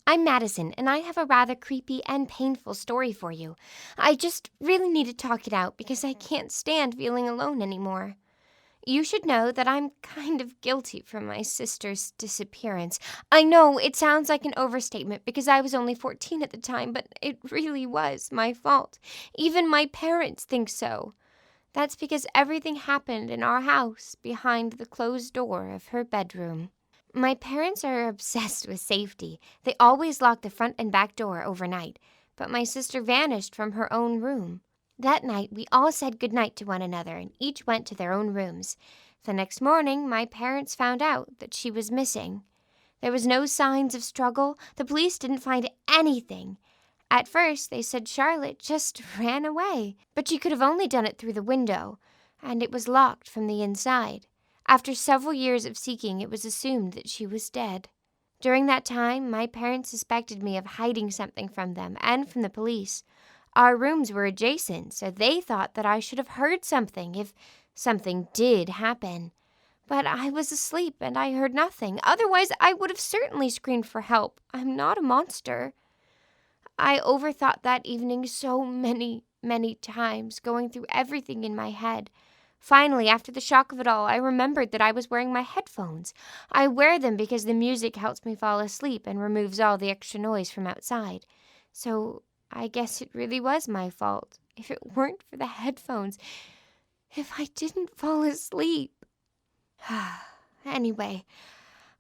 I'm Madison, and I have a rather creepy and painful story for you. I just really need to talk it out because I can't stand feeling alone anymore. You should know that I'm kind of guilty for my sister's disappearance. I know it sounds like an overstatement because I was only 14 at the time, but it really was my fault. Even my parents think so. That's because everything happened in our house behind the closed door of her bedroom. My parents are obsessed with safety. They always lock the front and back door overnight, but my sister vanished from her own room. That night, we all said goodnight to one another and each went to their own rooms. The next morning, my parents found out that she was missing. There was no signs of struggle. The police didn't find anything. At first, they said Charlotte just ran away, but she could have only done it through the window, and it was locked from the inside. After several years of seeking, it was assumed that she was dead. During that time, my parents suspected me of hiding something from them and from the police. Our rooms were adjacent, so they thought that I should have heard something if something did happen. But I was asleep and I heard nothing. Otherwise, I would have certainly screamed for help. I'm not a monster. I overthought that evening so many times, going through everything in my head. Finally, after the shock of it all, I remembered that I was wearing my headphones. I wear them because the music helps me fall asleep and removes all the extra noise from outside. So I guess it really was my fault. If it weren't for the headphones, if I didn't fall asleep. Anyway,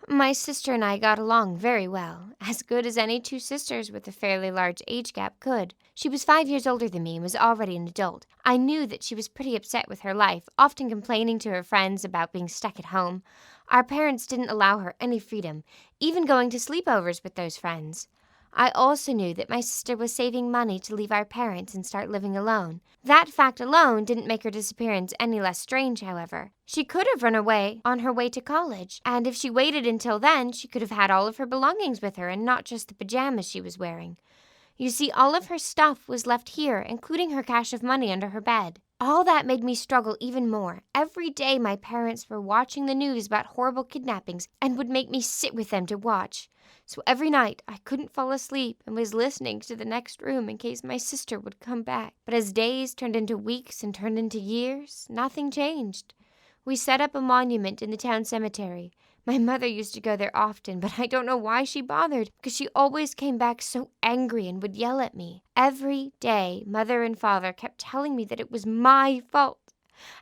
my sister and I got along very well, as good as any two sisters with a fairly large age gap could. She was 5 years older than me and was already an adult. I knew that she was pretty upset with her life, often complaining to her friends about being stuck at home. Our parents didn't allow her any freedom, even going to sleepovers with those friends. I also knew that my sister was saving money to leave our parents and start living alone. That fact alone didn't make her disappearance any less strange, however. She could have run away on her way to college, and if she waited until then, she could have had all of her belongings with her and not just the pajamas she was wearing. You see, all of her stuff was left here, including her cache of money under her bed. All that made me struggle even more. Every day my parents were watching the news about horrible kidnappings and would make me sit with them to watch. So every night I couldn't fall asleep and was listening to the next room in case my sister would come back. But as days turned into weeks and turned into years, nothing changed. We set up a monument in the town cemetery. My mother used to go there often, but I don't know why she bothered, because she always came back so angry and would yell at me. Every day, Mother and Father kept telling me that it was my fault.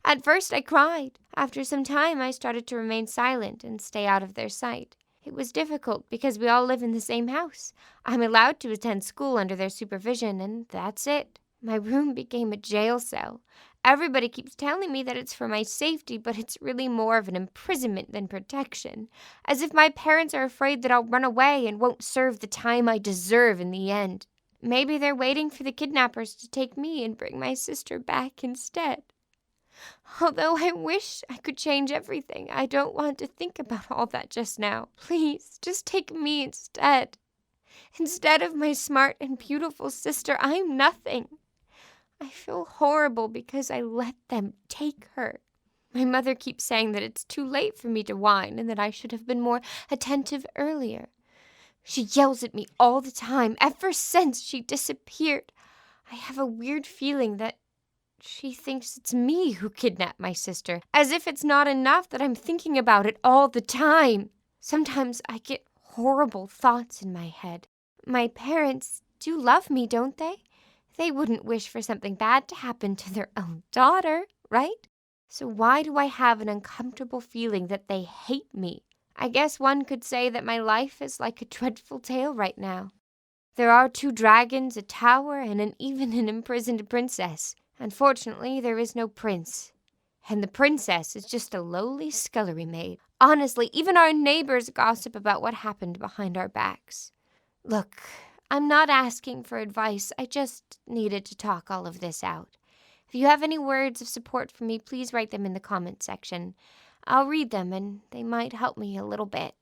At first, I cried. After some time, I started to remain silent and stay out of their sight. It was difficult because we all live in the same house. I'm allowed to attend school under their supervision, and that's it. My room became a jail cell. Everybody keeps telling me that it's for my safety, but it's really more of an imprisonment than protection. As if my parents are afraid that I'll run away and won't serve the time I deserve in the end. Maybe they're waiting for the kidnappers to take me and bring my sister back instead. Although I wish I could change everything, I don't want to think about all that just now. Please, just take me instead. Instead of my smart and beautiful sister, I'm nothing. I feel horrible because I let them take her. My mother keeps saying that it's too late for me to whine and that I should have been more attentive earlier. She yells at me all the time, ever since she disappeared. I have a weird feeling that she thinks it's me who kidnapped my sister, as if it's not enough that I'm thinking about it all the time. Sometimes I get horrible thoughts in my head. My parents do love me, don't they? They wouldn't wish for something bad to happen to their own daughter, right? So why do I have an uncomfortable feeling that they hate me? I guess one could say that my life is like a dreadful tale right now. There are 2 dragons, a tower, and even an imprisoned princess. Unfortunately, there is no prince. And the princess is just a lowly scullery maid. Honestly, even our neighbors gossip about what happened behind our backs. Look, I'm not asking for advice. I just needed to talk all of this out. If you have any words of support for me, please write them in the comment section. I'll read them, and they might help me a little bit.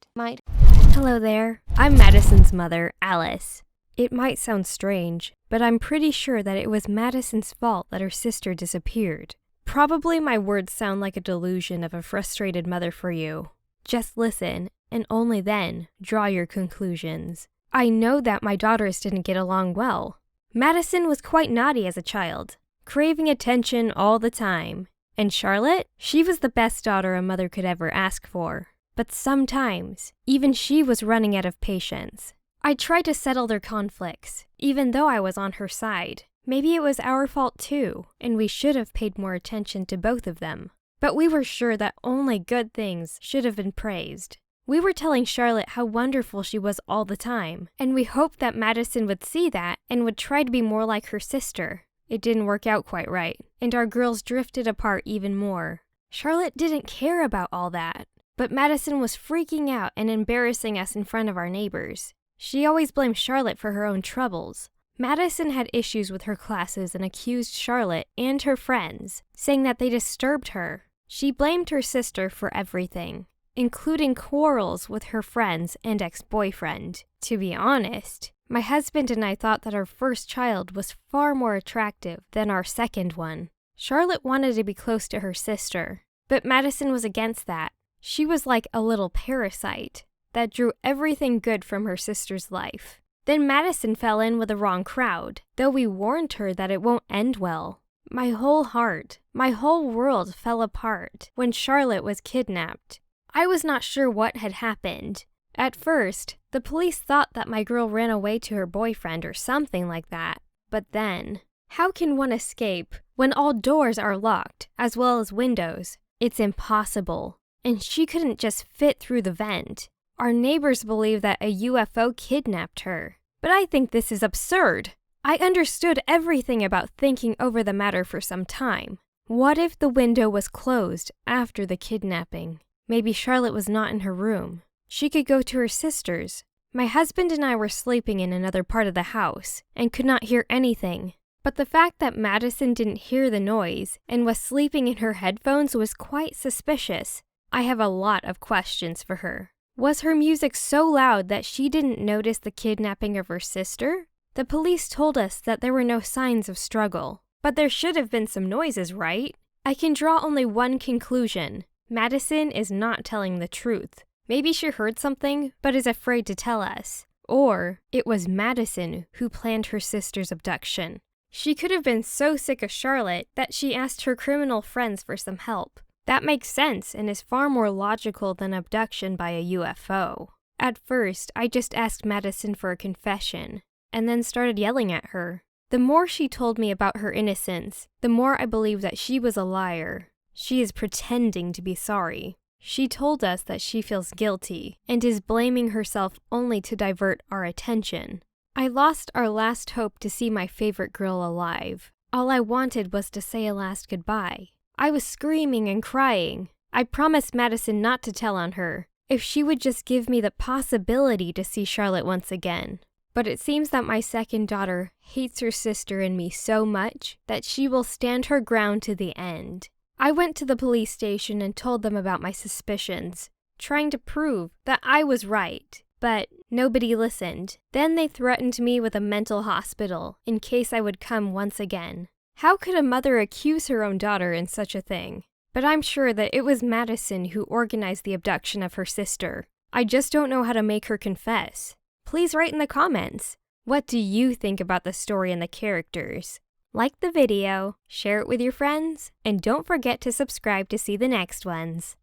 Hello there. I'm Madison's mother, Alice. It might sound strange, but I'm pretty sure that it was Madison's fault that her sister disappeared. Probably my words sound like a delusion of a frustrated mother for you. Just listen, and only then draw your conclusions. I know that my daughters didn't get along well. Madison was quite naughty as a child, craving attention all the time. And Charlotte? She was the best daughter a mother could ever ask for. But sometimes, even she was running out of patience. I tried to settle their conflicts, even though I was on her side. Maybe it was our fault too, and we should have paid more attention to both of them. But we were sure that only good things should have been praised. We were telling Charlotte how wonderful she was all the time, and we hoped that Madison would see that and would try to be more like her sister. It didn't work out quite right, and our girls drifted apart even more. Charlotte didn't care about all that, but Madison was freaking out and embarrassing us in front of our neighbors. She always blamed Charlotte for her own troubles. Madison had issues with her classes and accused Charlotte and her friends, saying that they disturbed her. She blamed her sister for everything, including quarrels with her friends and ex-boyfriend. To be honest, my husband and I thought that our first child was far more attractive than our second one. Charlotte wanted to be close to her sister, but Madison was against that. She was like a little parasite that drew everything good from her sister's life. Then Madison fell in with the wrong crowd, though we warned her that it won't end well. My whole heart, my whole world fell apart when Charlotte was kidnapped. I was not sure what had happened. At first, the police thought that my girl ran away to her boyfriend or something like that. But then, how can one escape when all doors are locked, as well as windows? It's impossible. And she couldn't just fit through the vent. Our neighbors believe that a UFO kidnapped her. But I think this is absurd. I understood everything about thinking over the matter for some time. What if the window was closed after the kidnapping? Maybe Charlotte was not in her room. She could go to her sister's. My husband and I were sleeping in another part of the house and could not hear anything. But the fact that Madison didn't hear the noise and was sleeping in her headphones was quite suspicious. I have a lot of questions for her. Was her music so loud that she didn't notice the kidnapping of her sister? The police told us that there were no signs of struggle. But there should have been some noises, right? I can draw only one conclusion. Madison is not telling the truth. Maybe she heard something, but is afraid to tell us. Or it was Madison who planned her sister's abduction. She could have been so sick of Charlotte that she asked her criminal friends for some help. That makes sense and is far more logical than abduction by a UFO. At first, I just asked Madison for a confession, and then started yelling at her. The more she told me about her innocence, the more I believed that she was a liar. She is pretending to be sorry. She told us that she feels guilty and is blaming herself only to divert our attention. I lost our last hope to see my favorite girl alive. All I wanted was to say a last goodbye. I was screaming and crying. I promised Madison not to tell on her, if she would just give me the possibility to see Charlotte once again. But it seems that my second daughter hates her sister and me so much that she will stand her ground to the end. I went to the police station and told them about my suspicions, trying to prove that I was right, but nobody listened. Then they threatened me with a mental hospital in case I would come once again. How could a mother accuse her own daughter in such a thing? But I'm sure that it was Madison who organized the abduction of her sister. I just don't know how to make her confess. Please write in the comments. What do you think about the story and the characters? Like the video, share it with your friends, and don't forget to subscribe to see the next ones.